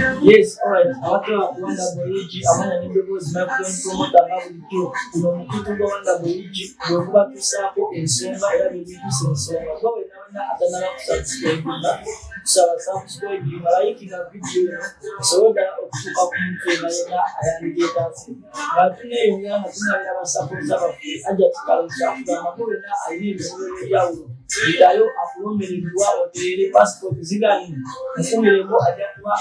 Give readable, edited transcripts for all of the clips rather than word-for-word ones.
Yes, alright. Awatula Wanda Boyigi, amanya n'eddoboozi Michael Promoter nga bulijjo. Guno omukutu gwa Wanda Boyigi gwe guba tusaako ensonga era bye biitusa ensonga. Gwe wenna atannaba kusubscribinga, tusaba subscribe malayikinga vidiyo eno esobole ddala okutuuka ku muntu yenna ayandigeetaase. Nga tuneeyongera nga tunabira abasapota baffe ajja tukalausa kugamba gwe wenna alina ebisobolo ebyawulo. Bitayo akulombereddwa oteere passport zigaanyi mukumireko ajja kuba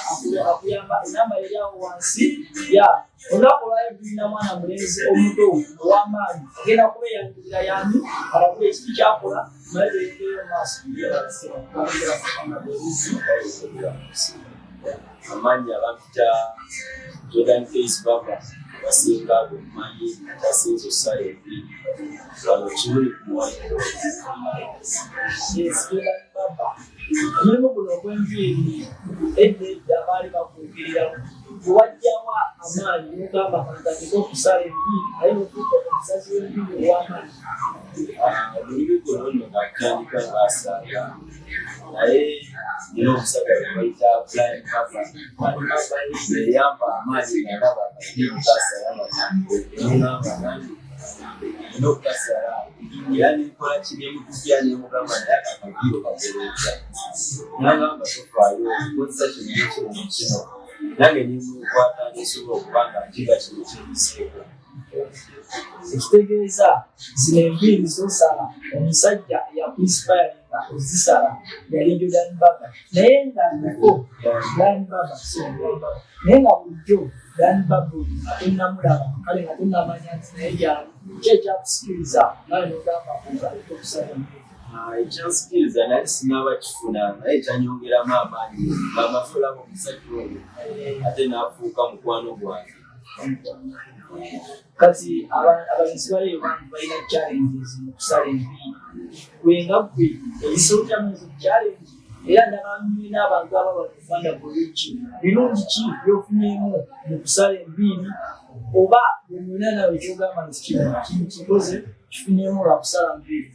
akuyamba enamba yali awo wansi ya olunaku olwayogirira mwana mulenzi omuto ow'amaanyi agenda kubeeyangirira yani alabula ekiti kyakola naye beerengeyo maaso amanyi abantu kya Jordan Case Baba basinga Manyi tasinzo sale Enviri wano kimuli kumwayo Jordan Baba omulimu guno ogw'Enviri edda baali bakwogera wajjawa amaanyi n'ogamba kantateka okusala Enviri naye nofuuka omusazi w'Enviri ow'amaanyi omulimu guno nno nakutandika ngaasaaga naye nina omusajja bayita Blind Papa eyamba amaanyi nalaba ngasayamba n'okukasala era nenkola kinemukupya nemugamba naye akakabiro kakoleza nagamba tofaayo okozesa kino kimu kino nange nemukwata nesobola okubanga nkiga kino kimuseeko ekitegeeza zino Enviri zosala omusajja eyakuinspiringa ozisala yali Jordan Baba naye nga nako Blind Baba naye nga bulijjo Blind Baba nga tonnamulaba kale nga tonnamanya nti naye gyali ki ekyakusikiriza nawe nogamba kugaleka okusala Enviri ekyansikiriza naye sinaba kifuna naye kyanyongeramu amaanyi amafulamu omusajja oyo ate n'afuuka mukwano gwange kati abalenzi baleyo bantu balina challenges mu kusala Enviri gwenga gwe ebisobo kyamuzo challenge era ndabanyume n'abantu ababa Wanda Boyigi birungi ki byofunyeemu mu kusala Enviri oba bwemuna nawe kyogamba nti kino kikoze kifunyeemu lwa kusala Enviri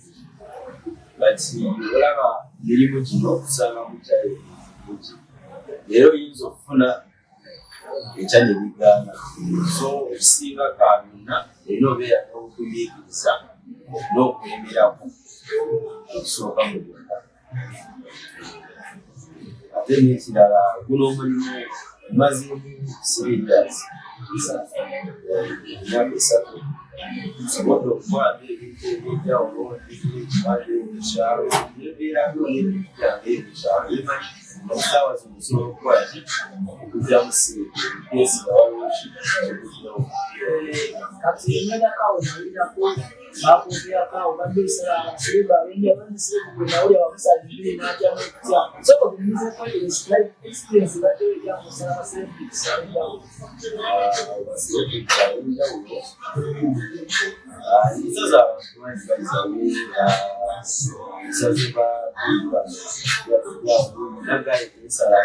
kati olaba mirimu gino okusanga mu challenge leero oyinza okufuna ekyanyebigaana so okusinga kaabina erina obeera n'okugumiikiriza n'okwemerako okusooka mu byonna ate n'ekirala guno omulimu mazimu serious emyaka 3 nsobodde okukwata ebintu eby'enjawulo ekibadde ekyalo nebeerako n'ebintu byange ebikyalo emanyi esaawa zino osobola okukola ki okugyamu siesi nga waliwo kikugirawo kati emyagakawo nalirako bakwogeyakawo badde osala abasireba abenja bandisire kugwe nawulya bamusala Enviri n'ajyamu okutya so obumize kwegera experience badde wejyamusala abasireba kusala enjawulo nsaza abantu bangi bazaweera nsaze nagaye ensala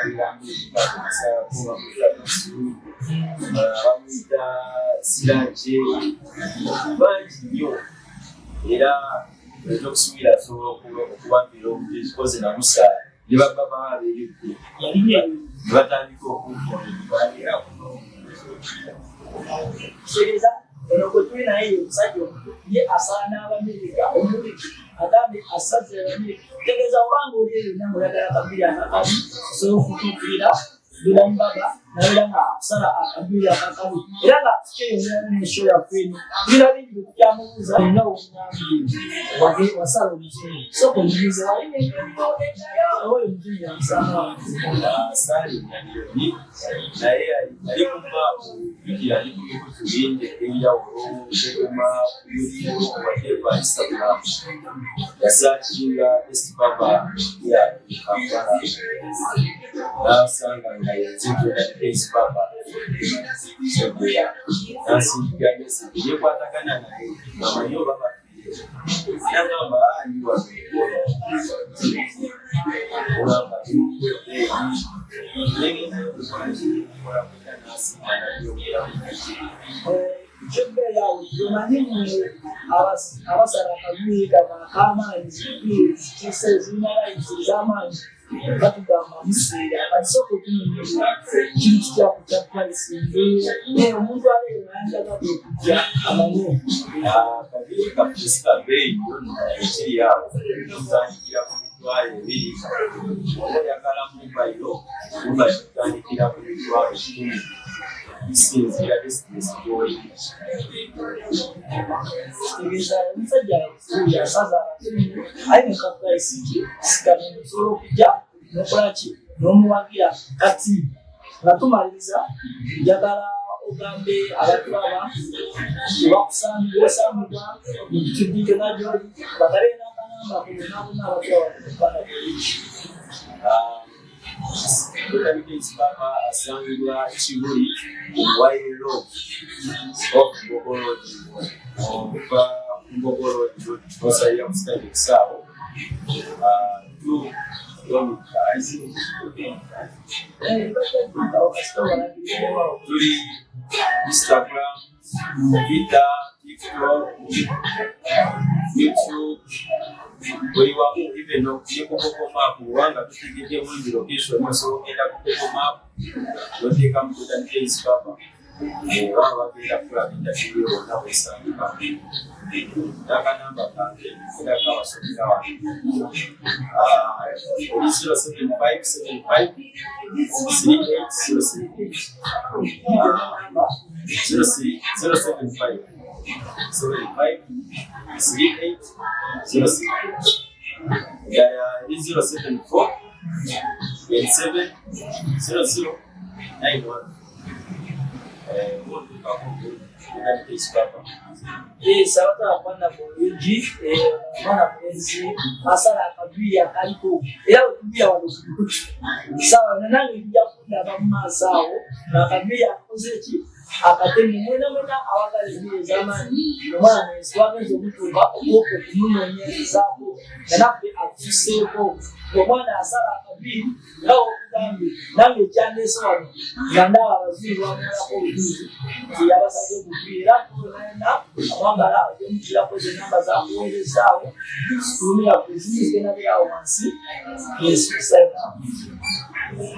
bamuyita siraje bangi nnyo era ekyokusuubira asobola okubambira omutezi koze namusaala ne bagamba babeerikku ne batandika okunkoera kitegeeza eno gwe tuli naye omusajja ye asala n'Abamerika omuliki agambe asaze Abamerika kitegeeza obanga oli eyo nange oyagala akabiri akakabi osobola okutuukirira Jordan Baba naera nga akusala akabiri akakabi era nga tukyeyongeramu n'eshow yaffe eno tulina bingi byekukyamubuuza olina omunyambi wasala omuzungu so omubuuze walina oyo omuzungu yamusanga saali nyanyoni naye ali ku maapu ali ku bikutu bingi ebyenjawulo tegema YouTube whatever Instagram yasakinga Best Baba ya Kampala nasanga nga Jordan Case Baba sebya nasinga message yekwatagana naye amanyi oba yagamba anyiwa olamba abasala akabiri kano ak'amaanyi zirina layisi ez'amaanyi batugamba museera akasoko tunyumirwa kintu kya pricing omuntu aleeranjaga okujja amanye kabiri kapusika beeyi ekiri awo tutandikira ku mitwalo 2 oyagala mubayiro tutandikira ku mitwalo 10 bisinzira disitansi gy'oyina kitegeeza omusajja yasaza aye mukapricing sikane osobola okujja nokolaki n'omuwagira kati nga tumaliriza njagala ogambe abatulaba ebakusangibwa mu kitundu kyonna gy'oli bagabe n'akanamba kubonaabona abatulaba Papa asangibwa Kibuli Wairo of Bogolodi oba Bogolodi osayira mu stade kisaawo tu tuli Instagram, Twitter, TikTok, YouTube, buli wamu even no Google Map wanga tutegedde mu location osobola okugenda ku Google Map n'oteeka mu database papa baba bagenda kulabira kiri wonna wesangika n'akanamba kange era kawasomera wano 075 sabata akwana boyoji mwana mwenzi asala akabiya kaliko era okubiya wano sawa nange njja kundaba mu maaso awo akabiya akoze ki akatemu mwena awagala ebiya ez'amaanyi omwana mwenzi twagenza omutuuka okumunoonyerezaako nanaffe atuseeko omwana asala akabiya nawe okugambye nange ekyandeese wano nga ndaba abazungu bamulako obujulizi nti yabasaze okuviira naena amwagala ajomukirako zenamba zakuweerezaawo sikulumu yaffe zimizigenda byawo wansi yesu kusayina